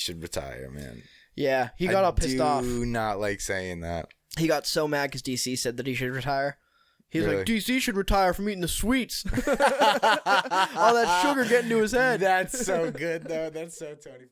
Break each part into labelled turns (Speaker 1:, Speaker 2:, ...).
Speaker 1: should retire, man.
Speaker 2: Yeah, he got all pissed off.
Speaker 1: I do not like saying that.
Speaker 2: He got so mad because DC said that he should retire. He was
Speaker 1: Really?
Speaker 2: like, DC should retire from eating the sweets. All that sugar getting to his head.
Speaker 1: That's so good, though. That's so Tony.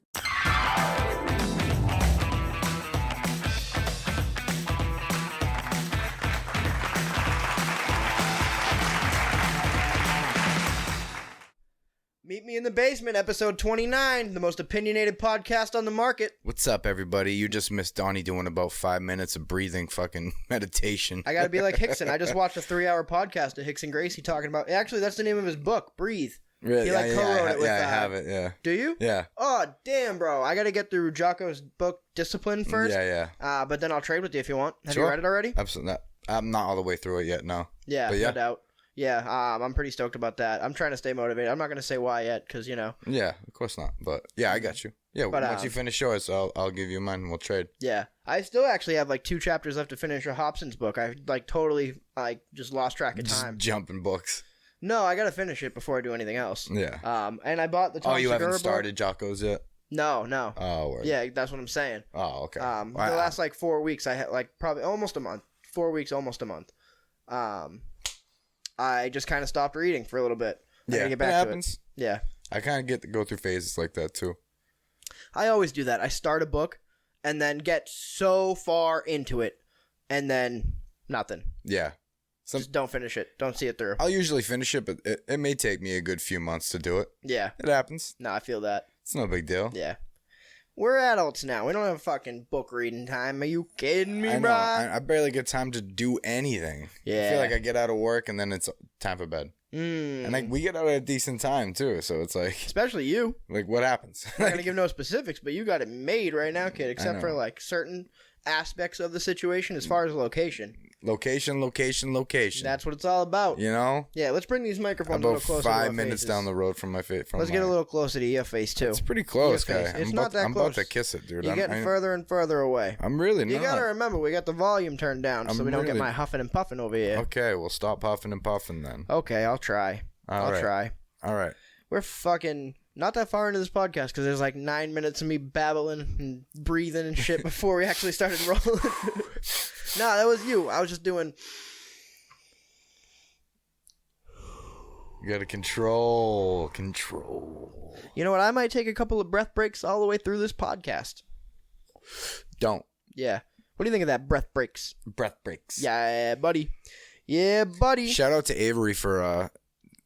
Speaker 2: Meet Me in the Basement, episode 29, the most opinionated podcast on the market.
Speaker 1: What's up, everybody? You just missed Donnie doing about 5 minutes of breathing fucking meditation.
Speaker 2: I gotta be like Hickson. I just watched a 3-hour podcast of Hickson Gracie talking about... Actually, that's the name of his book, Breathe.
Speaker 1: Really?
Speaker 2: He co-wrote it with...
Speaker 1: I have it, yeah.
Speaker 2: Do you?
Speaker 1: Yeah.
Speaker 2: Oh, damn, bro. I gotta get through Jocko's book, Discipline, first.
Speaker 1: Yeah.
Speaker 2: But then I'll trade with you if you want. Have
Speaker 1: Sure.
Speaker 2: you read it already?
Speaker 1: Absolutely not. I'm not all the way through it yet, no.
Speaker 2: Yeah,
Speaker 1: But yeah.
Speaker 2: no doubt. Yeah, I'm pretty stoked about that. I'm trying to stay motivated. I'm not going to say why yet because, you know.
Speaker 1: Yeah, of course not. But, yeah, I got you. Yeah,
Speaker 2: But,
Speaker 1: once you finish yours, I'll give you mine and we'll trade.
Speaker 2: Yeah. I still actually have, like, 2 chapters left to finish a Hobson's book. I, like, totally, like, just lost track of time.
Speaker 1: Just jumping books.
Speaker 2: No, I got to finish it before I do anything else.
Speaker 1: Yeah.
Speaker 2: And I bought the Tom
Speaker 1: you
Speaker 2: Segura
Speaker 1: haven't started
Speaker 2: book.
Speaker 1: Jocko's yet?
Speaker 2: No.
Speaker 1: Oh, word.
Speaker 2: Yeah, that's what I'm saying.
Speaker 1: Oh, okay.
Speaker 2: The last, like, 4 weeks, I had, like, probably almost a month. 4 weeks, almost a month. I just kind of stopped reading for a little bit. I gotta get back
Speaker 1: it
Speaker 2: to
Speaker 1: happens.
Speaker 2: it. Yeah.
Speaker 1: I kind of get to go through phases like that, too.
Speaker 2: I always do that. I start a book and then get so far into it and then nothing.
Speaker 1: Yeah.
Speaker 2: Just don't finish it. Don't see it through.
Speaker 1: I'll usually finish it, but it may take me a good few months to do it.
Speaker 2: Yeah.
Speaker 1: It happens.
Speaker 2: No, I feel that.
Speaker 1: It's no big deal.
Speaker 2: Yeah. We're adults now. We don't have fucking book reading time. Are you kidding me,
Speaker 1: I know.
Speaker 2: bro?
Speaker 1: I barely get time to do anything.
Speaker 2: Yeah.
Speaker 1: I feel like I get out of work and then it's time for bed. And like we get out at a decent time too, so it's like,
Speaker 2: especially you.
Speaker 1: like what happens?
Speaker 2: I'm not gonna give no specifics, but you got it made right now, kid. Except
Speaker 1: know.
Speaker 2: for like certain aspects of the situation as far as location.
Speaker 1: Location.
Speaker 2: That's what it's all about.
Speaker 1: You know?
Speaker 2: Yeah, let's bring these microphones
Speaker 1: About
Speaker 2: a little closer.
Speaker 1: 5 minutes down the road from my face.
Speaker 2: Let's get a little closer to your face too.
Speaker 1: It's pretty close,
Speaker 2: Your
Speaker 1: guy.
Speaker 2: face. It's not that
Speaker 1: I'm
Speaker 2: close.
Speaker 1: about to kiss it, dude.
Speaker 2: You're getting further and further away.
Speaker 1: I'm really not.
Speaker 2: You gotta remember, we got the volume turned down so we don't get my huffing and puffing over here.
Speaker 1: Okay, well stop huffing and puffing then.
Speaker 2: Okay, I'll try. I'll try.
Speaker 1: All right.
Speaker 2: We're fucking not that far into this podcast because there's like 9 minutes of me babbling and breathing and shit before we actually started rolling. No, that was you. I was just doing...
Speaker 1: You gotta control.
Speaker 2: You know what? I might take a couple of breath breaks all the way through this podcast.
Speaker 1: Don't.
Speaker 2: Yeah. What do you think of that? Breath breaks.
Speaker 1: Breath breaks.
Speaker 2: Yeah, buddy. Yeah, buddy.
Speaker 1: Shout out to Avery for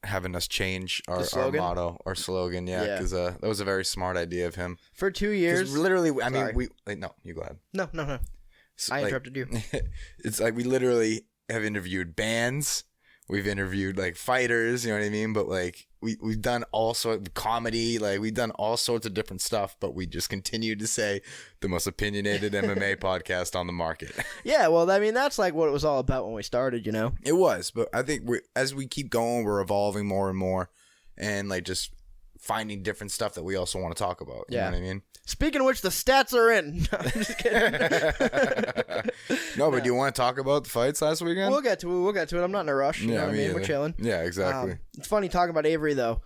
Speaker 1: having us change our motto, our slogan. Yeah, because that was a very smart idea of him.
Speaker 2: For 2 years.
Speaker 1: Literally, I mean, no, you go ahead.
Speaker 2: No. I interrupted you.
Speaker 1: It's like we literally have interviewed bands. We've interviewed like fighters, you know what I mean? But like we've done all sorts of comedy, like we've done all sorts of different stuff, but we just continue to say the most opinionated MMA podcast on the market.
Speaker 2: Yeah, well, I mean, that's like what it was all about when we started, you know?
Speaker 1: It was, but I think as we keep going, we're evolving more and more and like just finding different stuff that we also want to talk about. You know what I mean?
Speaker 2: Speaking of which, the stats are in. No, I'm just kidding.
Speaker 1: No, but do you want to talk about the fights last weekend?
Speaker 2: We'll get to it. I'm not in a rush. You know what I mean? We're chilling.
Speaker 1: Yeah, exactly.
Speaker 2: It's funny talking about Avery, though.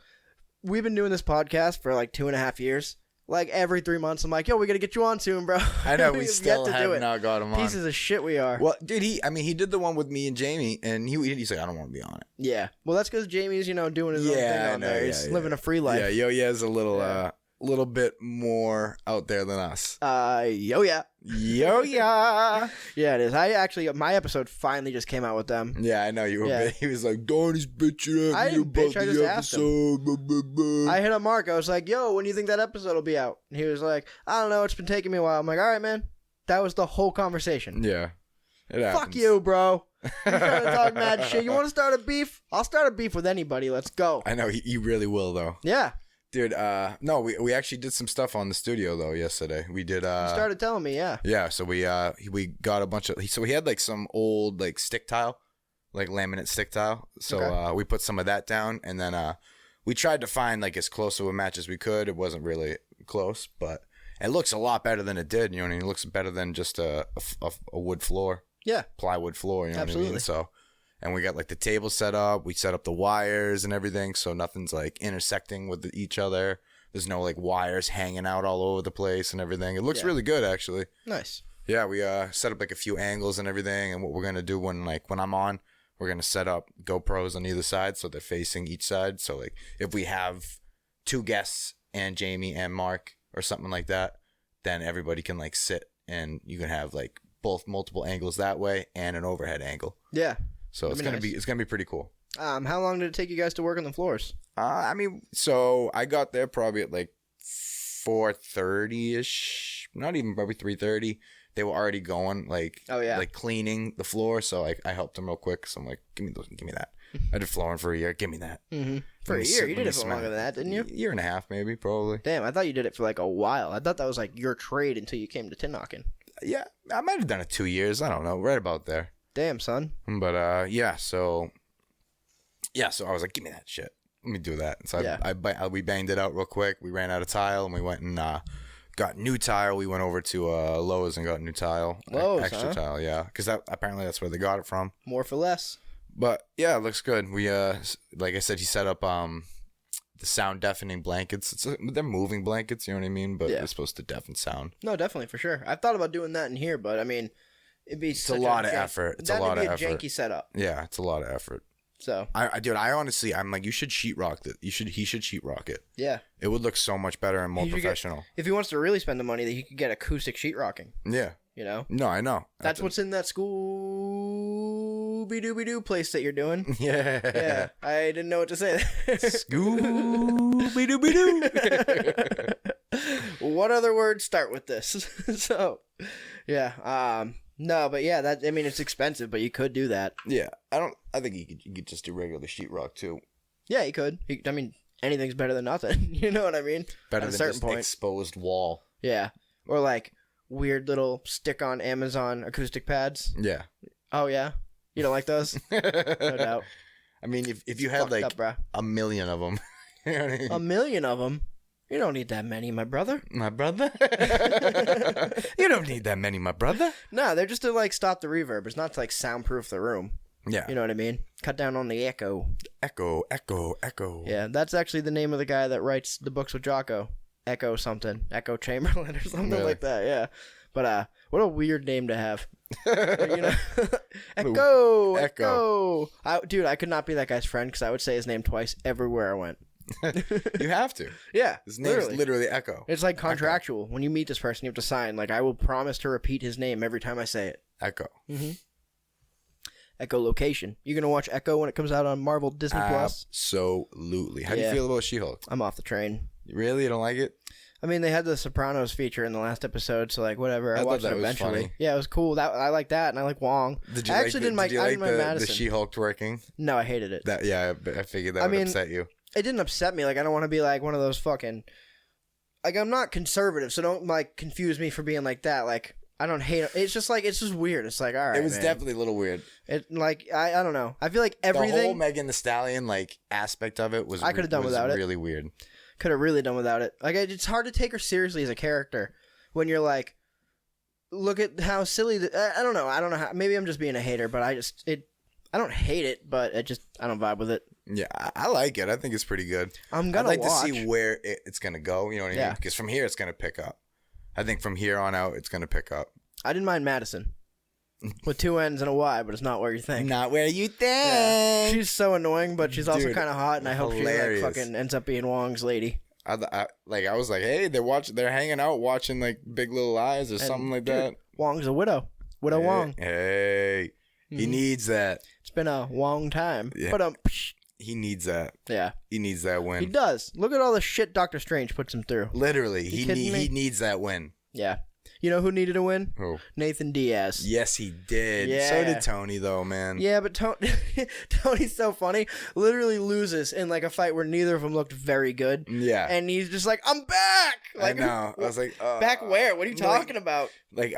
Speaker 2: We've been doing this podcast for like 2.5 years. Like every 3 months, I'm like, yo, we got to get you on soon, bro.
Speaker 1: I know, we still have not got him on.
Speaker 2: Pieces of shit we are.
Speaker 1: Well, dude, he did the one with me and Jamie, and he's like, I don't want to be on it.
Speaker 2: Yeah. Well, that's because Jamie's, doing his own thing on there. He's living a free life.
Speaker 1: Yeah, Yo-Ya's a little bit more out there than us.
Speaker 2: Yo-Ya.
Speaker 1: Yo-Ya.
Speaker 2: Yeah, it is. My episode finally just came out with them.
Speaker 1: Yeah, I know you were. He was like, Donnie's bitching at me about
Speaker 2: I just asked him. I hit up Mark. I was like, yo, when do you think that episode will be out? And he was like, I don't know. It's been taking me a while. I'm like, all right, man. That was the whole conversation.
Speaker 1: Yeah. It happens.
Speaker 2: Fuck you, bro. You trying to talk mad shit. You want to start a beef? I'll start a beef with anybody. Let's go.
Speaker 1: I know. He really will, though.
Speaker 2: Yeah.
Speaker 1: Dude, no, we actually did some stuff on the studio though yesterday. We did.
Speaker 2: You started telling me, yeah.
Speaker 1: Yeah, so we got a bunch of. So we had like some old like stick tile, like laminate stick tile. So we put some of that down, and then we tried to find like as close to a match as we could. It wasn't really close, but it looks a lot better than it did. You know what I mean? It looks better than just a wood floor.
Speaker 2: Yeah.
Speaker 1: Plywood floor. You know
Speaker 2: Absolutely.
Speaker 1: what I mean? So. And we got like the table set up. We set up the wires and everything, so nothing's like intersecting with each other. There's no like wires hanging out all over the place and everything. It looks really good, actually.
Speaker 2: Nice.
Speaker 1: Yeah, we set up like a few angles and everything, and what we're gonna do when I'm on, we're gonna set up GoPros on either side so they're facing each side. So like if we have 2 guests and Jamie and Mark or something like that, then everybody can like sit and you can have like both multiple angles that way and an overhead angle.
Speaker 2: Yeah.
Speaker 1: So it's gonna be pretty cool.
Speaker 2: How long did it take you guys to work on the floors?
Speaker 1: I mean, so I got there probably at like 4:30ish, not even, probably 3:30. They were already going like cleaning the floor, so I helped them real quick. So I'm like, give me that. I did flooring for a year. Give me that.
Speaker 2: Mm-hmm. For a year, you did it for longer than that, didn't you?
Speaker 1: Year and a half, maybe, probably.
Speaker 2: Damn, I thought you did it for like a while. I thought that was like your trade until you came to tin knocking.
Speaker 1: Yeah, I might have done it 2 years. I don't know, right about there.
Speaker 2: Damn, son.
Speaker 1: But so I was like, give me that shit. Let me do that. So we banged it out real quick. We ran out of tile, and we went and got new tile. We went over to Lowe's and got new tile.
Speaker 2: Lowe's,
Speaker 1: extra tile, yeah. Because apparently that's where they got it from.
Speaker 2: More for less.
Speaker 1: But yeah, it looks good. We like I said, he set up the sound deafening blankets. They're moving blankets, you know what I mean? But they're supposed to deafen sound.
Speaker 2: No, definitely, for sure. I've thought about doing that in here, but I mean, it's a
Speaker 1: lot of effort. It's a lot of effort.
Speaker 2: That'd be a janky setup.
Speaker 1: Yeah, it's a lot of effort.
Speaker 2: So
Speaker 1: I honestly, I'm like, you should sheetrock it. He should sheetrock it.
Speaker 2: Yeah,
Speaker 1: it would look so much better and more professional.
Speaker 2: If he wants to really spend the money, that he could get acoustic sheetrocking.
Speaker 1: Yeah,
Speaker 2: you know.
Speaker 1: No, I know.
Speaker 2: That's what's in that Scooby-Doo place that you're doing.
Speaker 1: Yeah.
Speaker 2: Yeah, I didn't know what to say.
Speaker 1: Scooby-Doo.
Speaker 2: What other words start with this? So, yeah. No, but yeah, it's expensive, but you could do that.
Speaker 1: Yeah, I think you could just do regular sheetrock too.
Speaker 2: Yeah, you could. Anything's better than nothing. You know what I mean?
Speaker 1: Better than just exposed wall.
Speaker 2: Yeah, or like weird little stick-on Amazon acoustic pads.
Speaker 1: Yeah.
Speaker 2: Oh yeah, you don't like those? No doubt.
Speaker 1: I mean, if you had like a million of them, you know what I mean?
Speaker 2: A million of them. You don't need that many, my brother.
Speaker 1: My brother? You don't need that many, my brother.
Speaker 2: No, they're just to like stop the reverb. It's not to like soundproof the room.
Speaker 1: Yeah.
Speaker 2: You know what I mean? Cut down on the echo.
Speaker 1: Echo, echo, echo.
Speaker 2: Yeah, that's actually the name of the guy that writes the books with Jocko. Echo something. Echo Chamberlain or something like that, yeah. But what a weird name to have. You know? Echo. Dude, I could not be that guy's friend because I would say his name twice everywhere I went.
Speaker 1: You have to.
Speaker 2: Yeah.
Speaker 1: His name's literally Echo.
Speaker 2: It's like contractual. Echo. When you meet this person, you have to sign. Like, I will promise to repeat his name every time I say it.
Speaker 1: Echo.
Speaker 2: Mm-hmm. Echolocation. You gonna watch Echo when it comes out on Marvel Disney Plus?
Speaker 1: Absolutely. How do you feel about She-Hulk?
Speaker 2: I'm off the train.
Speaker 1: Really? You don't like it?
Speaker 2: I mean, they had the Sopranos feature in the last episode, so like whatever. I watched it eventually.
Speaker 1: Funny.
Speaker 2: Yeah, it was cool. I like that, and I like Wong.
Speaker 1: Did you didn't like the She-Hulk twerking?
Speaker 2: No, I hated it.
Speaker 1: I figured that would upset you.
Speaker 2: It didn't upset me. Like, I don't want to be like one of those fucking. Like, I'm not conservative, so don't like confuse me for being like that. Like, I don't hate it. It's just weird. It's like, all right.
Speaker 1: It was definitely a little weird.
Speaker 2: It like I don't know. I feel like everything.
Speaker 1: The whole Megan Thee Stallion like aspect of it was.
Speaker 2: I could have done without it.
Speaker 1: Really weird.
Speaker 2: Could have really done without it. Like, it's hard to take her seriously as a character when you're like, look at how silly. I don't know. I don't know how. Maybe I'm just being a hater, but I don't hate it, but I don't vibe with it.
Speaker 1: Yeah, I like it. I think it's pretty good.
Speaker 2: I'd like
Speaker 1: to see where it's gonna go. You know what I mean? Because from here it's gonna pick up. I think from here on out it's gonna pick up. I
Speaker 2: didn't mind Madison. With 2 N's and a Y, but it's not where you think.
Speaker 1: Not where you think.
Speaker 2: Yeah. She's so annoying, but she's also kind of hot, and I hope she like fucking ends up being Wong's lady.
Speaker 1: I was like, hey, they're hanging out watching like Big Little Lies or something like that.
Speaker 2: Wong's a widow. Widow Wong.
Speaker 1: Hey, he needs that.
Speaker 2: It's been a long time.
Speaker 1: Yeah.
Speaker 2: But
Speaker 1: he needs that.
Speaker 2: Yeah.
Speaker 1: He needs that win.
Speaker 2: He does. Look at all the shit Doctor Strange puts him through.
Speaker 1: Literally, he needs that win.
Speaker 2: Yeah. You know who needed a win?
Speaker 1: Who?
Speaker 2: Nathan Diaz.
Speaker 1: Yes, he did. Yeah. So did Tony, though, man.
Speaker 2: Yeah, but Tony's so funny. Literally loses in like a fight where neither of them looked very good.
Speaker 1: Yeah.
Speaker 2: And he's just like, I'm back! Like,
Speaker 1: I know. I was like,
Speaker 2: back where? What are you talking about?
Speaker 1: Like,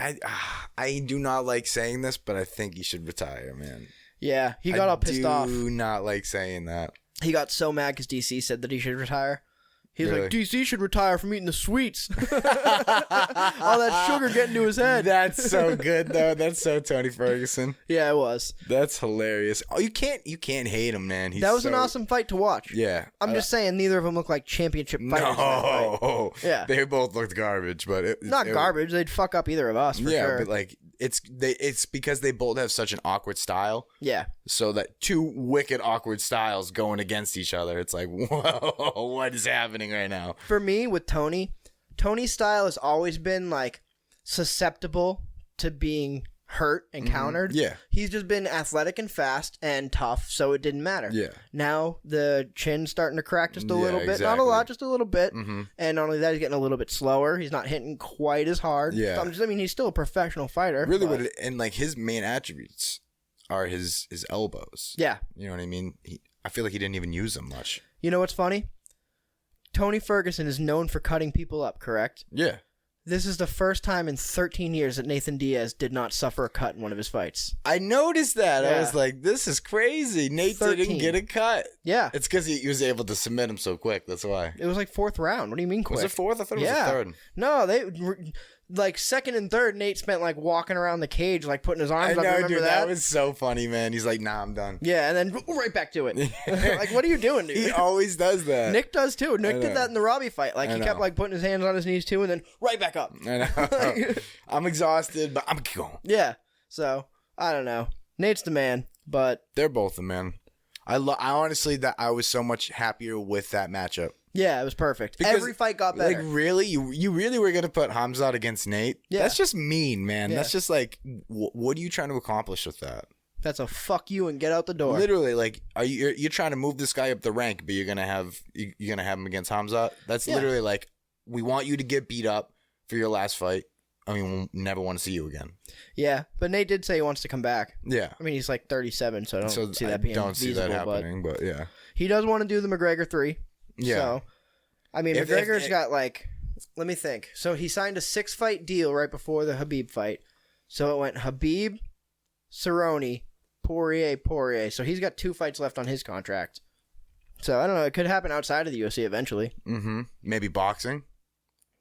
Speaker 1: I do not like saying this, but I think he should retire, man.
Speaker 2: Yeah, he got all pissed off.
Speaker 1: I do not like saying that.
Speaker 2: He got so mad because DC said that he should retire. He's
Speaker 1: Really?
Speaker 2: like, DC should retire from eating the sweets. All that sugar getting to his head.
Speaker 1: That's so good though. That's so Tony Ferguson.
Speaker 2: Yeah, it was.
Speaker 1: That's hilarious. Oh, you can't hate him, man.
Speaker 2: That was an awesome fight to watch.
Speaker 1: Yeah.
Speaker 2: I'm just saying, neither of them look like championship fighters.
Speaker 1: No.
Speaker 2: Yeah.
Speaker 1: They both looked garbage, but
Speaker 2: not garbage. They'd fuck up either of us for sure.
Speaker 1: But like it's because they both have such an awkward style.
Speaker 2: Yeah.
Speaker 1: So that two wicked awkward styles going against each other, it's like, whoa, what is happening right now?
Speaker 2: For me, with Tony's style has always been like susceptible to being hurt and countered.
Speaker 1: Yeah.
Speaker 2: He's just been athletic and fast and tough, so it didn't matter.
Speaker 1: Yeah.
Speaker 2: Now the chin's starting to crack just a little bit.
Speaker 1: Exactly.
Speaker 2: Not a lot, just a little bit.
Speaker 1: Mm-hmm.
Speaker 2: And not only that, he's getting a little bit slower. He's not hitting quite as hard.
Speaker 1: Yeah.
Speaker 2: So I mean, he's still a professional fighter.
Speaker 1: Really,
Speaker 2: but...
Speaker 1: and like his main attributes are his elbows.
Speaker 2: Yeah.
Speaker 1: You know what I mean? I feel like he didn't even use them much.
Speaker 2: You know what's funny? Tony Ferguson is known for cutting people up, correct?
Speaker 1: Yeah.
Speaker 2: This is the first time in 13 years that Nathan Diaz did not suffer a cut in one of his fights.
Speaker 1: I noticed that.
Speaker 2: Yeah.
Speaker 1: I was like, this is crazy. Nate
Speaker 2: 13.
Speaker 1: didn't get a cut.
Speaker 2: Yeah.
Speaker 1: It's because he was able to submit him so quick. That's why.
Speaker 2: It was like fourth round. What do you mean quick?
Speaker 1: Was it fourth? I thought it was the third.
Speaker 2: No, they like second and third. Nate spent like walking around the cage, like putting his arms
Speaker 1: I
Speaker 2: up.
Speaker 1: know,
Speaker 2: Remember
Speaker 1: dude.
Speaker 2: that?
Speaker 1: That was so funny, man. He's like, nah, I'm done.
Speaker 2: Yeah, and then right back to it. Like, what are you doing, dude?
Speaker 1: He always does that.
Speaker 2: Nick does too. Nick did that in the Robbie fight. Like,
Speaker 1: I
Speaker 2: he kept
Speaker 1: know.
Speaker 2: like putting his hands on his knees too, and then right back up.
Speaker 1: I know. I'm exhausted, but I'm going.
Speaker 2: Yeah. So I don't know. Nate's the man, but
Speaker 1: They're both the man. I honestly that I was so much happier with that matchup.
Speaker 2: yeah, it was perfect.
Speaker 1: Because,
Speaker 2: Every fight got better.
Speaker 1: Like, really? You really were going to put Khamzat against Nate?
Speaker 2: Yeah.
Speaker 1: That's just mean, man.
Speaker 2: Yeah.
Speaker 1: That's just like, what are you trying to accomplish with that?
Speaker 2: That's a fuck you and get out the door.
Speaker 1: Literally, like, you're trying to move this guy up the rank, but you're gonna have him against Khamzat? That's literally like, we want you to get beat up for your last fight. I mean, we'll never want to see you again.
Speaker 2: Yeah, but Nate did say he wants to come back.
Speaker 1: Yeah.
Speaker 2: I mean, he's like 37, so I don't see that being
Speaker 1: don't see
Speaker 2: feasible,
Speaker 1: that happening, but yeah.
Speaker 2: He does want to do the McGregor 3.
Speaker 1: Yeah.
Speaker 2: So, I mean,
Speaker 1: If-
Speaker 2: McGregor's got like, let me think. So he signed a 6-fight deal right before the Khabib fight. So it went Khabib, Cerrone, Poirier. So he's got 2 fights left on his contract. So I don't know. It could happen outside of the UFC eventually.
Speaker 1: Mm-hmm. Maybe boxing.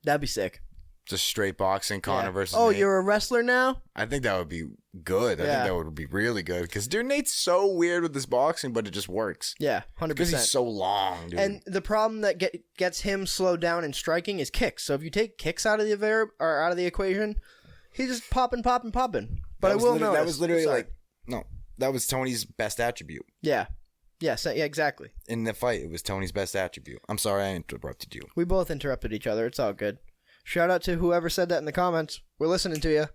Speaker 2: That'd be sick.
Speaker 1: Just straight boxing, Conor versus
Speaker 2: Oh,
Speaker 1: Nate.
Speaker 2: you're a wrestler now?
Speaker 1: I think that would be good. I
Speaker 2: Yeah.
Speaker 1: think that would be really good. Because, dude, Nate's so weird with this boxing, but it just works.
Speaker 2: Yeah, 100%.
Speaker 1: Because he's so long, dude.
Speaker 2: And the problem that gets him slowed down in striking is kicks. So if you take kicks out of the equation, he's just popping. But I will notice.
Speaker 1: That was literally
Speaker 2: Sorry.
Speaker 1: like, no, that was Tony's best attribute.
Speaker 2: Yeah. Yeah, exactly.
Speaker 1: In the fight, it was Tony's best attribute. I'm sorry I interrupted you.
Speaker 2: We both interrupted each other. It's all good. Shout out to whoever said that in the comments. We're listening to you.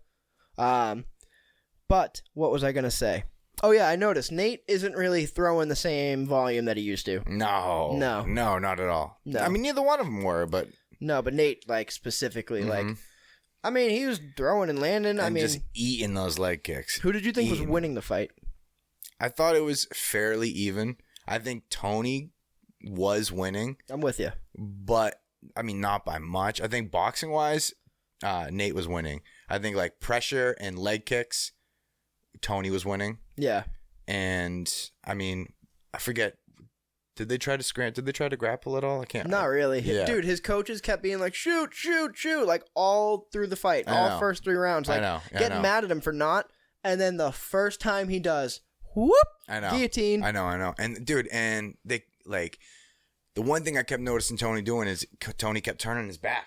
Speaker 2: But what was I going to say? Oh, yeah, I noticed Nate isn't really throwing the same volume that he used to.
Speaker 1: No, not at all.
Speaker 2: No.
Speaker 1: I mean, neither one of them were, but
Speaker 2: No, but Nate, like, specifically, like, I mean, he was throwing and landing.
Speaker 1: and just eating those leg kicks.
Speaker 2: Who did you think was
Speaker 1: Eating.
Speaker 2: winning the fight?
Speaker 1: I thought it was fairly even. I think Tony was winning,
Speaker 2: I'm with you.
Speaker 1: but I mean, not by much. I think boxing wise, Nate was winning. I think like pressure and leg kicks, Tony was winning.
Speaker 2: Yeah.
Speaker 1: And I mean, I forget. Did they try to grapple at all? I can't.
Speaker 2: Not really.
Speaker 1: Yeah.
Speaker 2: Dude, his coaches kept being like, shoot, like all through the fight, all first 3 rounds. Like,
Speaker 1: I know.
Speaker 2: getting mad at him for not. And then the first time he does, whoop,
Speaker 1: I know.
Speaker 2: guillotine.
Speaker 1: I know. And dude, and they like the one thing I kept noticing Tony doing is Tony kept turning his back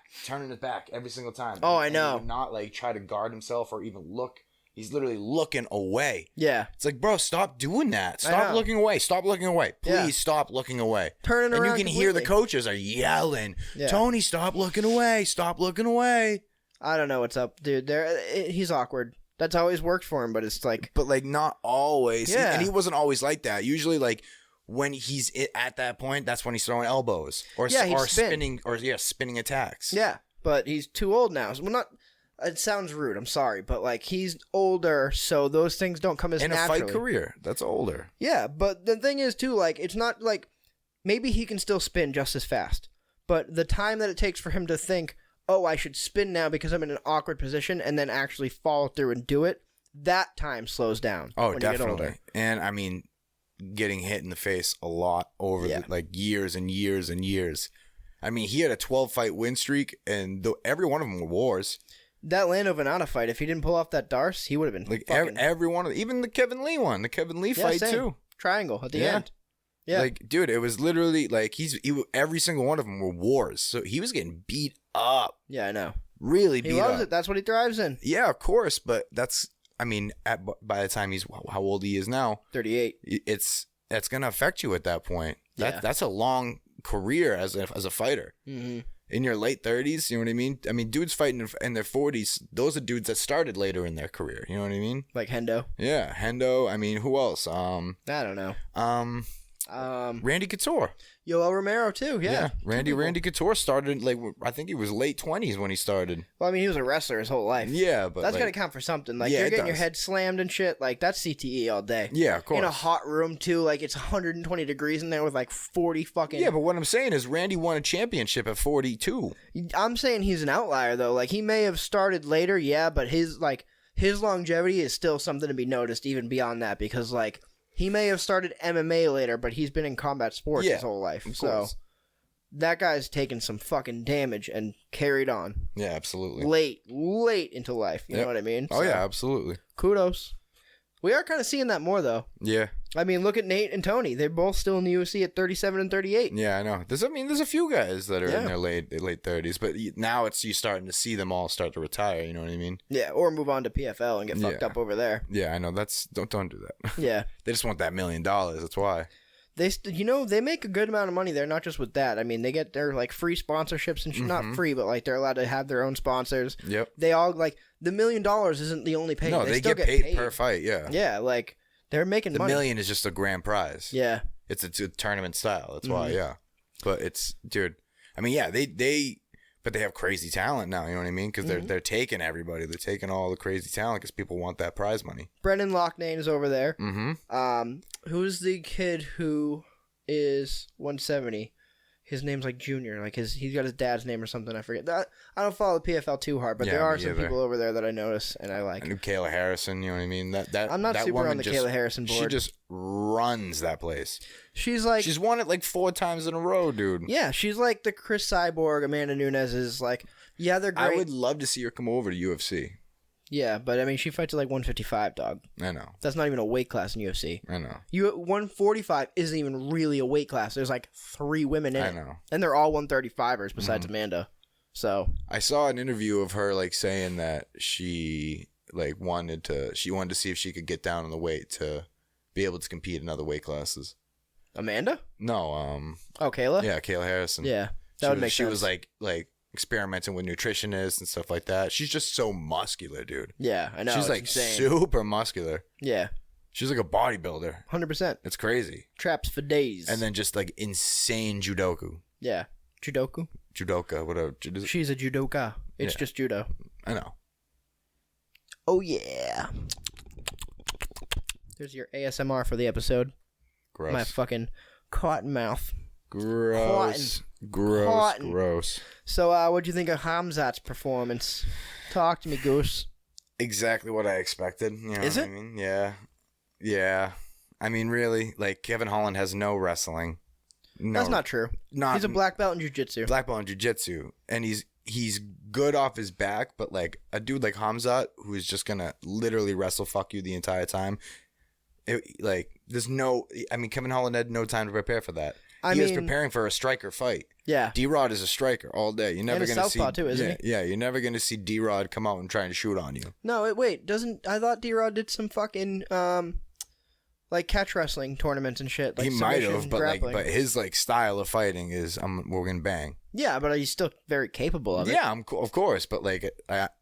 Speaker 1: every single time.
Speaker 2: Oh, I
Speaker 1: And
Speaker 2: know.
Speaker 1: he would not like try to guard himself or even look. He's literally looking away.
Speaker 2: Yeah.
Speaker 1: It's like, bro, stop doing that.
Speaker 2: I
Speaker 1: Stop
Speaker 2: know.
Speaker 1: looking away. Stop looking away. Please
Speaker 2: Yeah.
Speaker 1: stop looking away.
Speaker 2: Turning around
Speaker 1: And you can hear the
Speaker 2: completely.
Speaker 1: coaches are yelling,
Speaker 2: Yeah.
Speaker 1: Tony, stop looking away. Stop looking away.
Speaker 2: I don't know what's up, dude. He's awkward. That's always worked for him, but it's like,
Speaker 1: But like not always.
Speaker 2: Yeah.
Speaker 1: And he wasn't always like that. Usually like when he's at that point, that's when he's throwing elbows or
Speaker 2: Yeah, he'd spin.
Speaker 1: spinning attacks.
Speaker 2: yeah, but he's too old now. Well, not. It sounds rude. I'm sorry, but like he's older, so those things don't come as
Speaker 1: In
Speaker 2: naturally.
Speaker 1: a fight career, that's older.
Speaker 2: Yeah, but the thing is too, like it's not like maybe he can still spin just as fast, but the time that it takes for him to think, oh, I should spin now because I'm in an awkward position, and then actually follow through and do it, that time slows down.
Speaker 1: Oh,
Speaker 2: when You get
Speaker 1: definitely.
Speaker 2: older.
Speaker 1: And I mean, getting hit in the face a lot over
Speaker 2: Yeah.
Speaker 1: like years and years and years. I mean, he had a 12-fight win streak, and every one of them were wars.
Speaker 2: That Lando Venata fight, if he didn't pull off that Darce, he would have been
Speaker 1: Like
Speaker 2: fucking...
Speaker 1: every one of even the Kevin Lee one, the Kevin Lee fight
Speaker 2: same.
Speaker 1: too.
Speaker 2: Triangle at the end. Yeah.
Speaker 1: Like, dude, it was literally like every single one of them were wars. So he was getting beat up.
Speaker 2: Yeah, I know.
Speaker 1: Really beat up.
Speaker 2: He loves it. That's what he thrives in.
Speaker 1: Yeah, of course. But that's, I mean, by the time he's how old he is now,
Speaker 2: 38.
Speaker 1: That's gonna affect you at that point. That's a long career as a fighter.
Speaker 2: Mm-hmm.
Speaker 1: In your late 30s, you know what I mean? I mean, dudes fighting in their 40s, those are dudes that started later in their career. You know what I mean?
Speaker 2: Like Hendo.
Speaker 1: Yeah, Hendo. I mean, who else?
Speaker 2: I don't know.
Speaker 1: Randy Couture.
Speaker 2: Yoel Romero too. Yeah.
Speaker 1: Randy Couture started I think he was late 20s when he started.
Speaker 2: Well, I mean, he was a wrestler his whole life.
Speaker 1: Yeah, but
Speaker 2: that's gotta count for something. Like you're getting your head slammed and shit. Like that's CTE all day.
Speaker 1: Yeah, of course.
Speaker 2: In a hot room too. Like it's 120 degrees in there with like 40 fucking.
Speaker 1: Yeah, but what I'm saying is Randy won a championship at 42.
Speaker 2: I'm saying he's an outlier though. Like he may have started later, yeah, but his longevity is still something to be noticed even beyond that because like. He may have started MMA later, but he's been in combat sports his whole life. So that guy's taken some fucking damage and carried on.
Speaker 1: Yeah, absolutely.
Speaker 2: Late into life. You know what I mean?
Speaker 1: Oh, yeah, absolutely.
Speaker 2: Kudos. We are kind of seeing that more, though.
Speaker 1: Yeah.
Speaker 2: I mean, look at Nate and Tony. They're both still in the UFC at 37 and 38.
Speaker 1: Yeah, I know. There's a few guys that are in their late 30s, but now you starting to see them all start to retire. You know what I mean?
Speaker 2: Yeah, or move on to PFL and get fucked up over there.
Speaker 1: Yeah, I know. Don't do that.
Speaker 2: Yeah,
Speaker 1: they just want that $1 million. That's why.
Speaker 2: They make a good amount of money there. Not just with that. I mean, they get their like free sponsorships and shit. Not free, but like they're allowed to have their own sponsors.
Speaker 1: Yep.
Speaker 2: They all like the $1 million isn't the only pay.
Speaker 1: No, they still get paid per fight. Yeah.
Speaker 2: Yeah, like. They're making money.
Speaker 1: The $1 million is just a grand prize.
Speaker 2: Yeah.
Speaker 1: It's a tournament style. That's why, yeah. But it's, dude, I mean, yeah, but they have crazy talent now, you know what I mean? Because they're taking everybody. They're taking all the crazy talent because people want that prize money.
Speaker 2: Brendan Loughnane is over there.
Speaker 1: Mm-hmm.
Speaker 2: Who's the kid who is 170? His name's like Junior. Like he's got his dad's name or something. I forget. I don't follow the PFL too hard, but there are some people over there that I notice and I like.
Speaker 1: I knew Kayla Harrison. You know what I mean?
Speaker 2: I'm not super on the Kayla Harrison board.
Speaker 1: She just runs that place.
Speaker 2: She's won it like 4 times in a row, dude. Yeah, she's like the Chris Cyborg. Amanda Nunes is like, yeah, they're great.
Speaker 1: I would love to see her come over to UFC.
Speaker 2: Yeah, but I mean, she fights at like 155, dog.
Speaker 1: I know.
Speaker 2: That's not even a weight class in UFC.
Speaker 1: I know.
Speaker 2: 145 isn't even really a weight class. There's like 3 women in it. I know. And they're all 135ers besides Amanda. So
Speaker 1: I saw an interview of her like saying that she like wanted to see if she could get down on the weight to be able to compete in other weight classes.
Speaker 2: Amanda?
Speaker 1: No.
Speaker 2: Oh, Kayla?
Speaker 1: Yeah, Kayla Harrison.
Speaker 2: Yeah, that would make sense.
Speaker 1: She was like experimenting with nutritionists and stuff like that. She's just so muscular, dude.
Speaker 2: Yeah, I know.
Speaker 1: She's like insane. Super muscular.
Speaker 2: Yeah.
Speaker 1: She's like a bodybuilder.
Speaker 2: 100%.
Speaker 1: It's crazy.
Speaker 2: Traps for days.
Speaker 1: And then just like insane judoku.
Speaker 2: Yeah. Judoka,
Speaker 1: whatever.
Speaker 2: She's a judoka. It's just judo.
Speaker 1: I know.
Speaker 2: Oh, yeah. There's your ASMR for the episode.
Speaker 1: Gross.
Speaker 2: My fucking cotton mouth.
Speaker 1: Gross. Gross.
Speaker 2: So, what'd you think of Khamzat's performance? Talk to me, Goose.
Speaker 1: Exactly what I expected. You know
Speaker 2: Is it?
Speaker 1: I mean? Yeah. Yeah. I mean, really, like, Kevin Holland has no wrestling. No.
Speaker 2: That's not true. He's a black belt in jiu-jitsu.
Speaker 1: Black belt in jiu-jitsu. And he's good off his back, but, like, a dude like Khamzat, who is just gonna literally wrestle fuck you the entire time, there's no... I mean, Kevin Holland had no time to prepare for that. He was preparing for a striker fight.
Speaker 2: Yeah.
Speaker 1: D-Rod is a striker all day. You're never going to see...
Speaker 2: southpaw too, isn't he?
Speaker 1: Yeah, you're never going to see D-Rod come out and try to shoot on you.
Speaker 2: No, wait, I thought D-Rod did some fucking, like, catch wrestling tournaments and shit. Like
Speaker 1: he might have,
Speaker 2: but
Speaker 1: his, like, style of fighting is, we're going to bang.
Speaker 2: Yeah, but he's still very capable of it.
Speaker 1: Yeah, of course, but, like,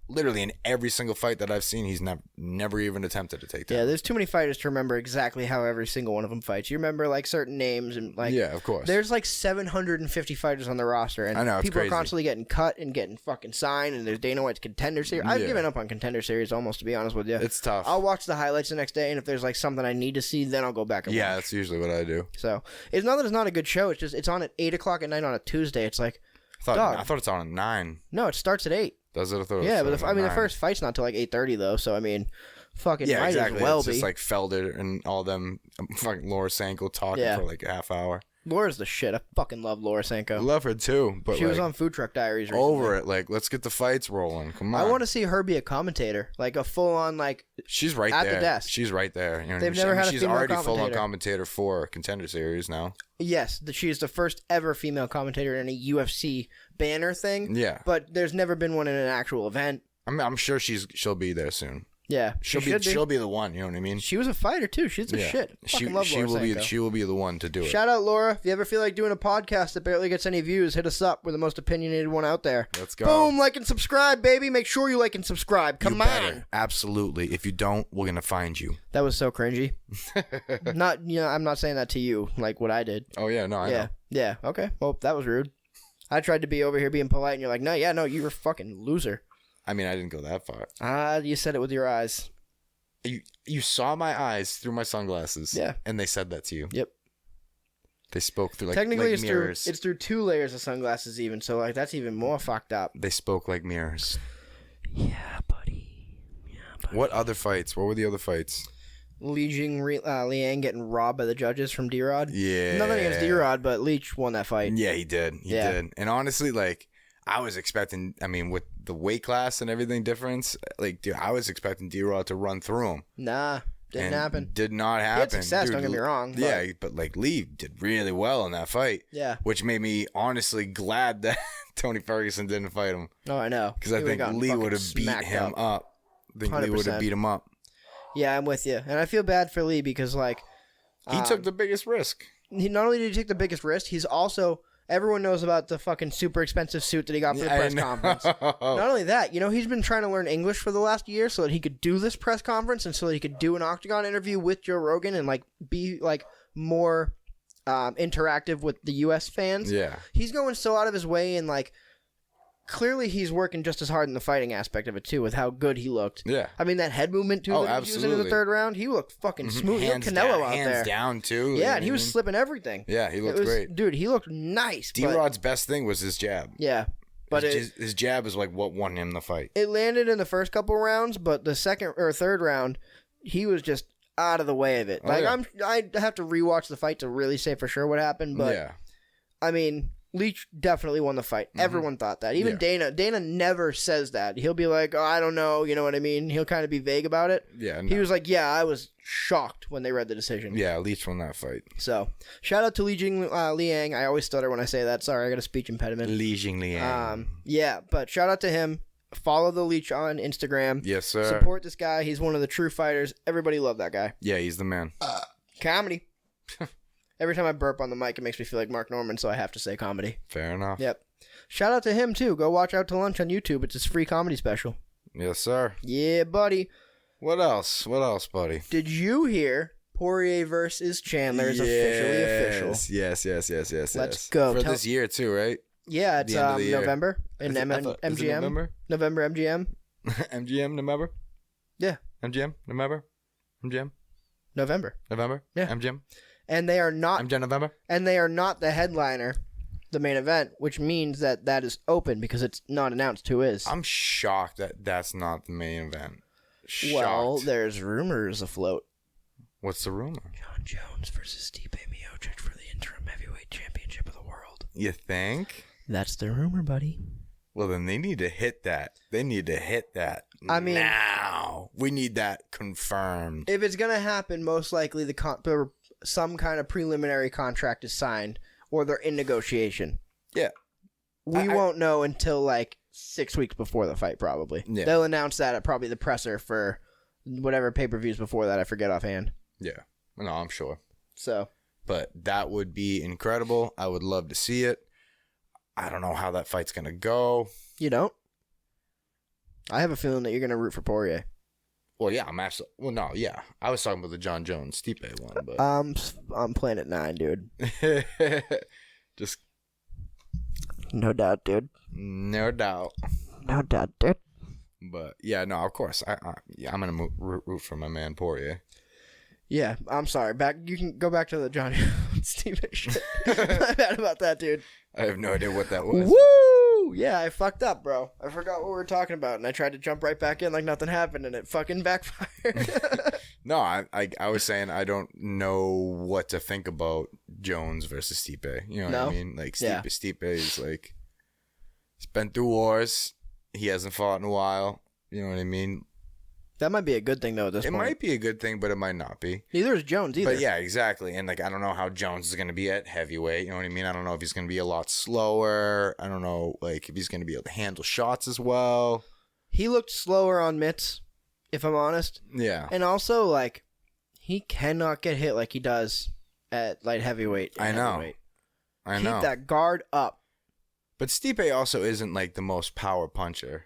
Speaker 1: literally in every single fight that I've seen, he's never even attempted to take down.
Speaker 2: Yeah, there's too many fighters to remember exactly how every single one of them fights. You remember, like, certain names and, like...
Speaker 1: Yeah, of course.
Speaker 2: There's, like, 750 fighters on the roster, and
Speaker 1: I know,
Speaker 2: people
Speaker 1: crazy.
Speaker 2: are constantly getting cut and getting fucking signed, and there's Dana White's Contender Series. I've given up on Contender Series almost, to be honest with you.
Speaker 1: It's tough.
Speaker 2: I'll watch the highlights the next day, and if there's, like, something I need to see, then I'll go back and watch.
Speaker 1: Yeah, that's usually what I do.
Speaker 2: So, it's not that it's not a good show, it's just, it's on at 8 o'clock at night on a Tuesday. It's like...
Speaker 1: I thought it's on at 9.
Speaker 2: No, it starts at 8.
Speaker 1: Does it?
Speaker 2: Yeah, but the first fight's not till like 8:30 though. So I mean, fucking might
Speaker 1: exactly.
Speaker 2: as well
Speaker 1: it's
Speaker 2: be.
Speaker 1: Just like Felder and all them fucking Laura Sanko talking for like a half hour.
Speaker 2: Laura's the shit. I fucking love Laura Sanko.
Speaker 1: Love her too, but
Speaker 2: she was on Food Truck Diaries recently.
Speaker 1: Over it. Like, let's get the fights rolling. Come on.
Speaker 2: I want to see her be a commentator, like a full on like.
Speaker 1: She's right
Speaker 2: at
Speaker 1: there.
Speaker 2: the desk.
Speaker 1: She's right there. You know
Speaker 2: They've never had a
Speaker 1: she's
Speaker 2: female
Speaker 1: already
Speaker 2: commentator.
Speaker 1: full on commentator for Contender Series now.
Speaker 2: Yes, she is the first ever female commentator in a UFC banner thing.
Speaker 1: Yeah,
Speaker 2: but there's never been one in an actual event.
Speaker 1: I'm sure she'll be there soon.
Speaker 2: Yeah,
Speaker 1: she'll be the one. You know what I mean?
Speaker 2: She was a fighter too. She's the shit. Fucking love Laura Sanko.
Speaker 1: She will be the one to do it.
Speaker 2: Shout out Laura. If you ever feel like doing a podcast that barely gets any views, hit us up. We're the most opinionated one out there.
Speaker 1: Let's go.
Speaker 2: Boom, like and subscribe, baby. Make sure you like and subscribe. Come on.
Speaker 1: Absolutely. If you don't, we're gonna find you.
Speaker 2: That was so cringy. I'm not saying that to you, like what I did.
Speaker 1: Oh yeah, no, I know.
Speaker 2: Yeah. Okay. Well, that was rude. I tried to be over here being polite, and you're like, no, you were a fucking loser.
Speaker 1: I mean, I didn't go that far.
Speaker 2: You said it with your eyes.
Speaker 1: You saw my eyes through my sunglasses.
Speaker 2: Yeah.
Speaker 1: And they said that to you.
Speaker 2: Yep.
Speaker 1: They spoke through
Speaker 2: technically
Speaker 1: like mirrors.
Speaker 2: It's through 2 layers of sunglasses even, so like that's even more fucked up.
Speaker 1: They spoke like mirrors.
Speaker 2: Yeah, buddy.
Speaker 1: What other fights? What were the other fights?
Speaker 2: Liang getting robbed by the judges from D-Rod.
Speaker 1: Yeah.
Speaker 2: Nothing against D-Rod, but Leach won that fight.
Speaker 1: Yeah, he did. He did. And honestly, like, I was expecting, I mean, with the weight class and everything difference, like, dude, I was expecting D-Rod to run through him.
Speaker 2: Nah, didn't happen.
Speaker 1: Did not happen.
Speaker 2: He had success, don't get me wrong.
Speaker 1: Yeah, but like, Lee did really well in that fight.
Speaker 2: Yeah.
Speaker 1: Which made me honestly glad that Tony Ferguson didn't fight him.
Speaker 2: Oh, I know.
Speaker 1: Because I think Lee would have beat him up. I think 100%. Lee would have beat him up.
Speaker 2: Yeah, I'm with you. And I feel bad for Lee because, like...
Speaker 1: He took the biggest risk.
Speaker 2: Not only did he take the biggest risk, he's also... Everyone knows about the fucking super expensive suit that he got for the press conference. Not only that, he's been trying to learn English for the last year so that he could do this press conference and so that he could do an Octagon interview with Joe Rogan and, like, be, like, more interactive with the U.S. fans.
Speaker 1: Yeah.
Speaker 2: He's going so out of his way and, like... Clearly, he's working just as hard in the fighting aspect of it, too, with how good he looked.
Speaker 1: Yeah.
Speaker 2: I mean, that head movement, too, that he was using in the third round, he looked fucking smooth.
Speaker 1: Hands
Speaker 2: he looked Canelo
Speaker 1: down,
Speaker 2: out
Speaker 1: hands
Speaker 2: there.
Speaker 1: down, too.
Speaker 2: Yeah, and he was slipping everything.
Speaker 1: Yeah, he looked great.
Speaker 2: Dude, he looked nice.
Speaker 1: D-Rod's best thing was his jab.
Speaker 2: Yeah. But
Speaker 1: his jab is like what won him the fight.
Speaker 2: It landed in the first couple rounds, but the second or third round, he was just out of the way of it. Like, I have to rewatch the fight to really say for sure what happened, but,
Speaker 1: yeah.
Speaker 2: I mean... Leach definitely won the fight. Everyone thought that. Even Dana. Dana never says that. He'll be like, oh, I don't know. You know what I mean? He'll kind of be vague about it.
Speaker 1: Yeah. No.
Speaker 2: He was like, yeah, I was shocked when they read the decision.
Speaker 1: Yeah, Leach won that fight.
Speaker 2: So, shout out to Liang. I always stutter when I say that. Sorry, I got a speech impediment.
Speaker 1: Jingliang.
Speaker 2: Yeah, but shout out to him. Follow the Leach on Instagram.
Speaker 1: Yes, sir.
Speaker 2: Support this guy. He's one of the true fighters. Everybody love that guy.
Speaker 1: Yeah, he's the man.
Speaker 2: Comedy. Every time I burp on the mic, it makes me feel like Mark Norman, so I have to say comedy.
Speaker 1: Fair enough.
Speaker 2: Yep. Shout out to him, too. Go watch Out to Lunch on YouTube. It's his free comedy special.
Speaker 1: Yes, sir.
Speaker 2: Yeah, buddy.
Speaker 1: What else? What else, buddy?
Speaker 2: Did you hear Poirier versus Chandler is officially official?
Speaker 1: Yes.
Speaker 2: Let's go.
Speaker 1: For this year, too, right?
Speaker 2: Yeah, it's November in
Speaker 1: MGM.
Speaker 2: November MGM.
Speaker 1: MGM, November?
Speaker 2: Yeah.
Speaker 1: MGM, November? MGM?
Speaker 2: November. Yeah.
Speaker 1: MGM?
Speaker 2: And they are not.
Speaker 1: MGM, November?
Speaker 2: And they are not the headliner, the main event, which means that is open because it's not announced who is.
Speaker 1: I'm shocked that that's not the main event. Shocked.
Speaker 2: Well, there's rumors afloat.
Speaker 1: What's the rumor?
Speaker 2: Jon Jones versus Stipe Miocic for the interim heavyweight championship of the world.
Speaker 1: You think?
Speaker 2: That's the rumor, buddy.
Speaker 1: Well, then they need to hit that. I mean, now we need that confirmed.
Speaker 2: If it's gonna happen, most likely some kind of preliminary contract is signed or they're in negotiation.
Speaker 1: Yeah.
Speaker 2: We won't know until like 6 weeks before the fight, probably. Yeah. They'll announce that at probably the presser for whatever pay-per-views before that. I forget offhand.
Speaker 1: Yeah. No, I'm sure.
Speaker 2: So.
Speaker 1: But that would be incredible. I would love to see it. I don't know how that fight's going to go.
Speaker 2: You don't? I have a feeling that you're going to root for Poirier.
Speaker 1: Well, yeah, I'm absolutely. Well, no, yeah. I was talking about the Jon Jones Stipe one, but
Speaker 2: I'm Planet 9, dude.
Speaker 1: Just
Speaker 2: no doubt, dude.
Speaker 1: No doubt,
Speaker 2: dude.
Speaker 1: But yeah, no, of course, I'm gonna root for my man Poirier.
Speaker 2: Yeah, I'm sorry. You can go back to the Jon Jones Stipe shit. I'm bad about that, dude.
Speaker 1: I have no idea what that was.
Speaker 2: Woo! Yeah, I fucked up, bro. I forgot what we were talking about, and I tried to jump right back in like nothing happened, and it fucking backfired.
Speaker 1: No, I was saying I don't know what to think about Jones versus Stipe. You know what
Speaker 2: No?
Speaker 1: I mean? Like
Speaker 2: Yeah.
Speaker 1: Stipe is like, he's been through wars. He hasn't fought in a while. You know what I mean?
Speaker 2: That might be a good thing though. At this
Speaker 1: It
Speaker 2: point,
Speaker 1: might be a good thing, but it might not be.
Speaker 2: neither is Jones either.
Speaker 1: But yeah, exactly. And like, I don't know how Jones is going to be at heavyweight. You know what I mean? I don't know if he's going to be a lot slower. I don't know, like, if he's going to be able to handle shots as well.
Speaker 2: He looked slower on mitts, if I'm honest.
Speaker 1: Yeah.
Speaker 2: And also, like, he cannot get hit like he does at light heavyweight. and
Speaker 1: I know.
Speaker 2: heavyweight.
Speaker 1: I know.
Speaker 2: Keep that guard up.
Speaker 1: But Stipe also isn't like the most power puncher.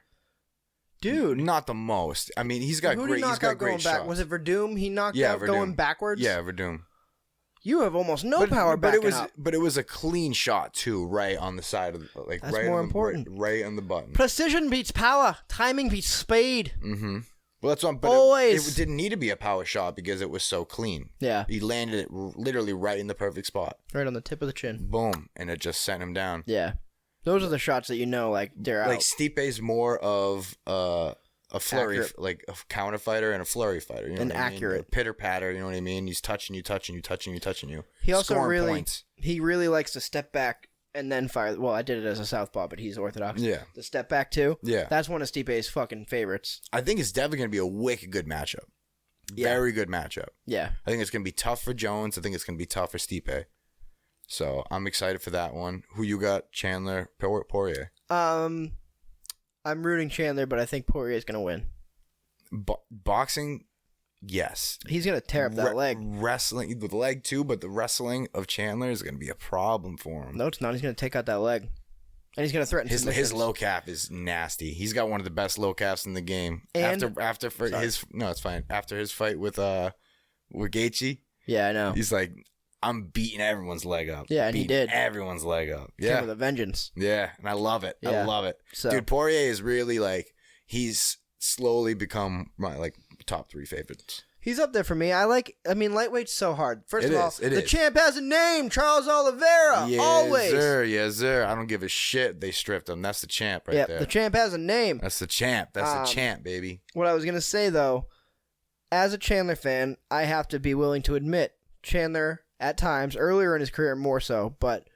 Speaker 2: Dude.
Speaker 1: Not the most. I mean, he's got
Speaker 2: Who did
Speaker 1: great.
Speaker 2: he knock
Speaker 1: He's got
Speaker 2: out going
Speaker 1: great
Speaker 2: back?
Speaker 1: shots.
Speaker 2: Was it Verdum? He knocked
Speaker 1: Yeah,
Speaker 2: out
Speaker 1: Verdum.
Speaker 2: going backwards?
Speaker 1: Yeah, Verdum.
Speaker 2: You have almost no power
Speaker 1: but
Speaker 2: backing
Speaker 1: it was,
Speaker 2: up.
Speaker 1: But it was a clean shot too, right on the side of like
Speaker 2: That's
Speaker 1: right
Speaker 2: more
Speaker 1: on the,
Speaker 2: important.
Speaker 1: right on the button.
Speaker 2: Precision beats power. Timing beats speed.
Speaker 1: Mm-hmm. Well, that's one. But
Speaker 2: Always.
Speaker 1: it didn't need to be a power shot because it was so clean.
Speaker 2: Yeah.
Speaker 1: He landed it literally right in the perfect spot.
Speaker 2: Right on the tip of the chin.
Speaker 1: Boom, and it just sent him down.
Speaker 2: Yeah. Those are the shots that you know, like, they're out.
Speaker 1: Like Stipe's more of a flurry,
Speaker 2: Accurate.
Speaker 1: like a counter fighter and a flurry fighter. You know
Speaker 2: And
Speaker 1: what I mean?
Speaker 2: accurate.
Speaker 1: Pitter patter. You know what I mean? He's touching you.
Speaker 2: He also
Speaker 1: Scoring
Speaker 2: really,
Speaker 1: points.
Speaker 2: he really likes to step back and then fire. Well, I did it as a southpaw, but he's orthodox.
Speaker 1: Yeah.
Speaker 2: The step back too.
Speaker 1: Yeah.
Speaker 2: That's one of Stipe's fucking favorites.
Speaker 1: I think it's definitely going to be a wicked good matchup.
Speaker 2: Yeah.
Speaker 1: Very good matchup.
Speaker 2: Yeah.
Speaker 1: I think it's going to be tough for Jones. I think it's going to be tough for Stipe. So I'm excited for that one. Who you got? Chandler, Poirier.
Speaker 2: I'm rooting Chandler, but I think Poirier is gonna win.
Speaker 1: Boxing, yes.
Speaker 2: He's gonna tear up that leg.
Speaker 1: Wrestling, the leg too, but the wrestling of Chandler is going to be a problem for him.
Speaker 2: No, it's not. He's gonna take out that leg, and he's gonna threaten
Speaker 1: His
Speaker 2: submissions.
Speaker 1: low cap is nasty. He's got one of the best low caps in the game.
Speaker 2: And-
Speaker 1: after for
Speaker 2: Sorry.
Speaker 1: his no, it's fine. After his fight with Gaethje,
Speaker 2: Yeah, I know.
Speaker 1: he's like, I'm beating everyone's leg up.
Speaker 2: Yeah, and he
Speaker 1: Beating
Speaker 2: did.
Speaker 1: everyone's leg up.
Speaker 2: Came
Speaker 1: Yeah,
Speaker 2: with a vengeance.
Speaker 1: yeah, and I love it. I
Speaker 2: Yeah.
Speaker 1: love it.
Speaker 2: So-
Speaker 1: Dude, Poirier is really like he's slowly become my like top 3 favorites.
Speaker 2: He's up there for me. Lightweight's so hard. First
Speaker 1: It
Speaker 2: of all,
Speaker 1: is, it
Speaker 2: the
Speaker 1: is.
Speaker 2: champ has a name, Charles Oliveira.
Speaker 1: Yes,
Speaker 2: Always.
Speaker 1: sir. Yes, sir. I don't give a shit. They stripped him. That's the champ right
Speaker 2: Yeah,
Speaker 1: there.
Speaker 2: the champ has a name.
Speaker 1: That's the champ. That's the champ, baby.
Speaker 2: What I was gonna say though, as a Chandler fan, I have to be willing to admit Chandler at times, earlier in his career more so, but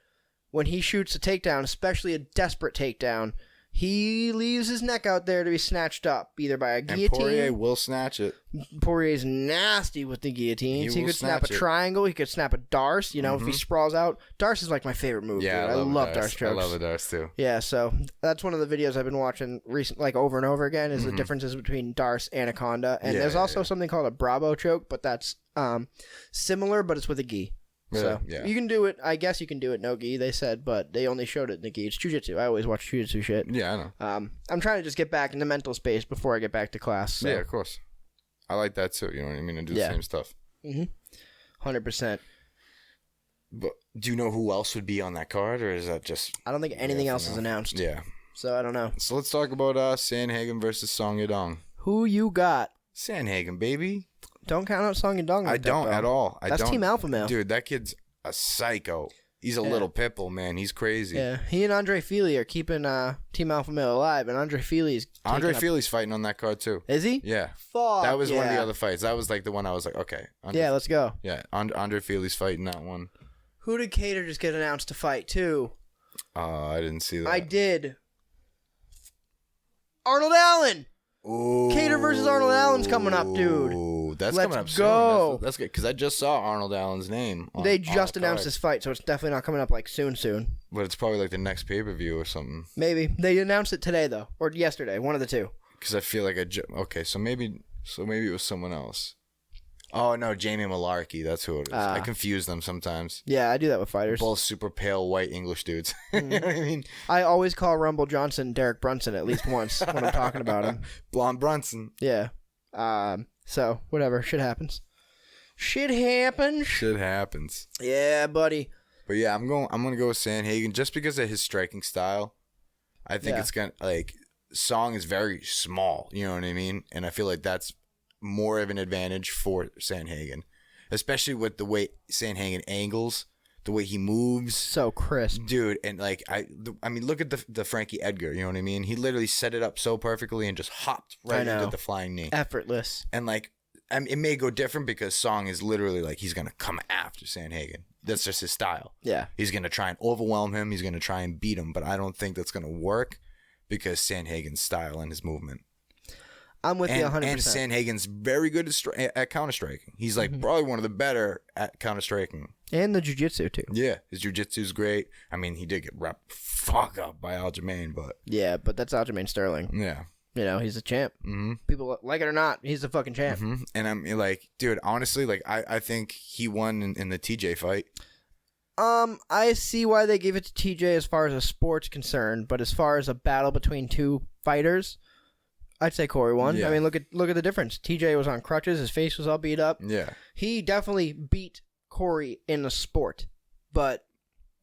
Speaker 2: when he shoots a takedown, especially a desperate takedown, he leaves his neck out there to be snatched up, either by a
Speaker 1: And
Speaker 2: guillotine.
Speaker 1: Poirier will snatch it.
Speaker 2: Poirier's nasty with the guillotines. He
Speaker 1: will
Speaker 2: could snap a
Speaker 1: snatch it.
Speaker 2: triangle. He could snap a Darce. You know, if he sprawls out. Darce is like my favorite move.
Speaker 1: Yeah,
Speaker 2: dude. I love Darce
Speaker 1: I
Speaker 2: strokes.
Speaker 1: love the Darce too.
Speaker 2: Yeah, so that's one of the videos I've been watching recent, like over and over again, is the differences between Darce and Anaconda. And
Speaker 1: Yeah,
Speaker 2: there's
Speaker 1: yeah,
Speaker 2: also
Speaker 1: yeah.
Speaker 2: something called a Bravo choke, but that's similar, but it's with a gi. So
Speaker 1: Yeah.
Speaker 2: you can do it. I guess you can do it no gi. They said, but they only showed it in the gi. It's jujitsu. I always watch jujitsu shit.
Speaker 1: Yeah, I know.
Speaker 2: I'm trying to just get back in the mental space before I get back to class. So.
Speaker 1: Yeah, of course. I like that too. You know what I mean? And do the
Speaker 2: Yeah.
Speaker 1: same stuff.
Speaker 2: 100%.
Speaker 1: But do you know who else would be on that card, or is that just?
Speaker 2: I don't think anything
Speaker 1: Yeah,
Speaker 2: else
Speaker 1: for
Speaker 2: is
Speaker 1: now.
Speaker 2: announced.
Speaker 1: Yeah.
Speaker 2: So I don't know.
Speaker 1: So let's talk about Sandhagen versus Song Yadong.
Speaker 2: Who you got?
Speaker 1: Sandhagen, baby.
Speaker 2: Don't count out Song Yadong.
Speaker 1: I don't at all.
Speaker 2: That's Team Alpha Male.
Speaker 1: Dude, that kid's a psycho. He's a little pitbull, man. He's crazy.
Speaker 2: Yeah, he and Andre Feely are keeping Team Alpha Male alive, and Andre Feely's
Speaker 1: Feely's fighting on that card too.
Speaker 2: Is he?
Speaker 1: Yeah.
Speaker 2: Fuck.
Speaker 1: That was one of the
Speaker 2: yeah.
Speaker 1: other fights. That was like the one I was like, okay.
Speaker 2: Yeah, let's go.
Speaker 1: Yeah, Andre Feely's fighting that one.
Speaker 2: Who did Cater just get announced to fight too?
Speaker 1: I didn't see that.
Speaker 2: I did. Arnold Allen.
Speaker 1: Ooh.
Speaker 2: Cater versus Arnold Allen's coming up, dude.
Speaker 1: Ooh, that's
Speaker 2: Let's
Speaker 1: coming up
Speaker 2: go.
Speaker 1: soon. That's good because I just saw Arnold Allen's name.
Speaker 2: They
Speaker 1: on
Speaker 2: just
Speaker 1: the
Speaker 2: announced
Speaker 1: card.
Speaker 2: this fight, so it's definitely not coming up like soon.
Speaker 1: But it's probably like the next pay per view or something.
Speaker 2: Maybe they announced it today though, or yesterday, one of the two.
Speaker 1: Because I feel like okay, so maybe it was someone else. Oh no, Jamie Malarkey. That's who it is. I confuse them sometimes.
Speaker 2: Yeah, I do that with fighters.
Speaker 1: Both super pale white English dudes. You know what I mean?
Speaker 2: I always call Rumble Johnson Derek Brunson at least once when I'm talking about him.
Speaker 1: Blonde Brunson.
Speaker 2: Yeah. So whatever, shit happens. Shit happens.
Speaker 1: Shit happens.
Speaker 2: Yeah, buddy.
Speaker 1: But yeah, I'm gonna go with Sandhagen just because of his striking style. I think
Speaker 2: Yeah.
Speaker 1: it's gonna Song is very small, you know what I mean? And I feel like that's more of an advantage for Sandhagen. Especially with the way Sandhagen angles, the way he moves.
Speaker 2: So crisp.
Speaker 1: Dude, and I mean, look at the Frankie Edgar, you know what I mean? He literally set it up so perfectly and just hopped right
Speaker 2: I know.
Speaker 1: into the flying knee.
Speaker 2: Effortless.
Speaker 1: And I mean, it may go different because Song is literally like he's gonna come after Sandhagen. That's just his style.
Speaker 2: Yeah.
Speaker 1: He's gonna try and overwhelm him. He's gonna try and beat him. But I don't think that's gonna work because Sandhagen's style and his movement.
Speaker 2: I'm with you 100%.
Speaker 1: And Sandhagen's very good at counter striking. He's like probably one of the better at counter striking.
Speaker 2: And the jiu-jitsu too.
Speaker 1: Yeah, his jiu-jitsu's great. I mean, he did get wrapped fuck up by Aljamain, but
Speaker 2: yeah, but that's Aljamain Sterling.
Speaker 1: Yeah,
Speaker 2: you know, he's a champ.
Speaker 1: Mm-hmm.
Speaker 2: People like it or not, he's a fucking champ.
Speaker 1: Mm-hmm. And I'm like, dude, honestly, like I think he won in the TJ fight.
Speaker 2: I see why they gave it to TJ as far as a sport's concerned, but as far as a battle between two fighters, I'd say Corey won.
Speaker 1: Yeah.
Speaker 2: I mean, look at the difference. TJ was on crutches. His face was all beat up.
Speaker 1: Yeah.
Speaker 2: He definitely beat Corey in the sport, but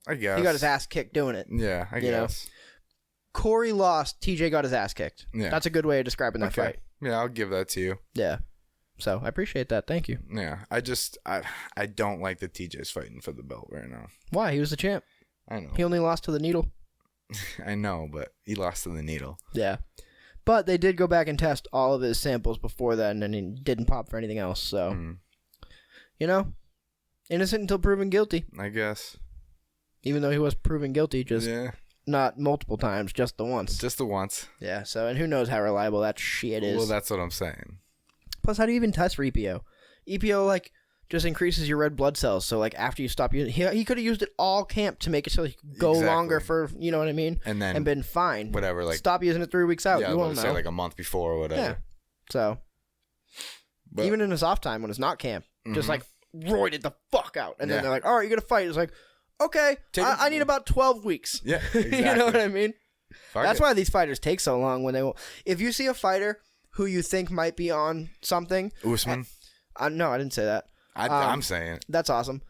Speaker 1: I guess
Speaker 2: he got his ass kicked doing it.
Speaker 1: Yeah, I guess.
Speaker 2: Corey lost. TJ got his ass kicked.
Speaker 1: Yeah.
Speaker 2: That's a good way of describing that fight.
Speaker 1: Yeah, I'll give that to you.
Speaker 2: Yeah. So I appreciate that. Thank you.
Speaker 1: Yeah. I don't like that TJ's fighting for the belt right now.
Speaker 2: Why? He was the champ.
Speaker 1: I know.
Speaker 2: He only lost to the needle.
Speaker 1: I know, but he lost to the needle.
Speaker 2: Yeah. But they did go back and test all of his samples before then, and he didn't pop for anything else. So, you know, innocent until proven guilty.
Speaker 1: I guess.
Speaker 2: Even though he was proven guilty, just
Speaker 1: yeah.
Speaker 2: not multiple times, just the once.
Speaker 1: Just the once.
Speaker 2: Yeah, so, and who knows how reliable that shit is.
Speaker 1: Well, that's what I'm saying.
Speaker 2: Plus, how do you even test for EPO? EPO, like, just increases your red blood cells. So, like, after you stop using he could have used it all camp to make it so he could go longer for, you know what I mean?
Speaker 1: And then.
Speaker 2: And been fine.
Speaker 1: Whatever, like.
Speaker 2: Stop using it 3 weeks out.
Speaker 1: Yeah,
Speaker 2: you won't know.
Speaker 1: Say, like, a month before or whatever.
Speaker 2: Yeah. So. But, even in his off time when it's not camp, just, like, roided the fuck out. And then they're like, all right, you're going to fight. It's like, okay, I need about 12 weeks.
Speaker 1: Yeah, exactly.
Speaker 2: You know what I mean? That's
Speaker 1: it.
Speaker 2: why these fighters take so long when they will. If you see a fighter who you think might be on something.
Speaker 1: Usman?
Speaker 2: No, I didn't say that.
Speaker 1: I'm saying.
Speaker 2: That's awesome.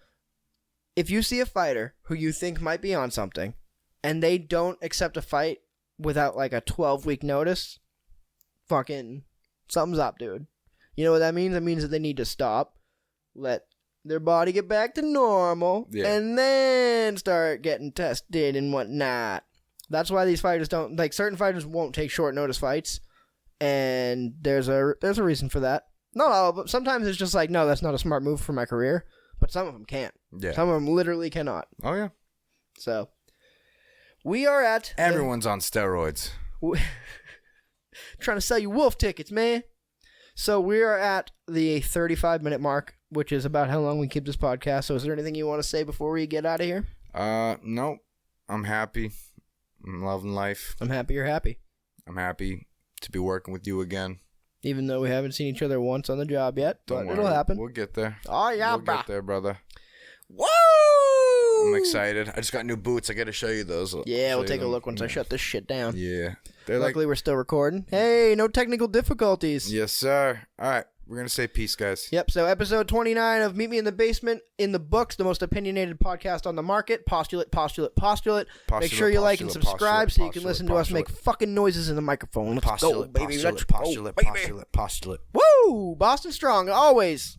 Speaker 2: If you see a fighter who you think might be on something and they don't accept a fight without like a 12-week notice, fucking something's up, dude. You know what that means? That means that they need to stop, let their body get back to normal, and then start getting tested and whatnot. That's why these fighters don't, like, certain fighters won't take short notice fights, and there's a reason for that. Not all, but sometimes it's just like, no, that's not a smart move for my career. But some of them can't. Yeah. Some of them literally cannot.
Speaker 1: Oh, yeah.
Speaker 2: So, we are at...
Speaker 1: Everyone's on steroids.
Speaker 2: Trying to sell you wolf tickets, man. So, we are at the 35-minute mark, which is about how long we keep this podcast. So, is there anything you want to say before we get out of here?
Speaker 1: No. I'm happy. I'm loving life.
Speaker 2: I'm happy you're happy.
Speaker 1: I'm happy to be working with you again.
Speaker 2: Even though we haven't seen each other once on the job yet, but it'll happen.
Speaker 1: We'll get there.
Speaker 2: Oh, yeah,
Speaker 1: We'll get there, brother.
Speaker 2: Woo!
Speaker 1: I'm excited. I just got new boots. I got to show you those.
Speaker 2: Yeah, we'll take a look once I shut this shit down.
Speaker 1: Yeah.
Speaker 2: Luckily, we're still recording. Hey, no technical difficulties.
Speaker 1: Yes, sir. All right. We're going to say peace, guys.
Speaker 2: Yep. So episode 29 of Meet Me in the Basement in the books, the most opinionated podcast on the market. Postulate. Make sure you like and subscribe so you can listen to us make fucking noises in the microphone. Let's go, baby. Let's go, baby.
Speaker 1: Postulate.
Speaker 2: Woo! Boston strong, always.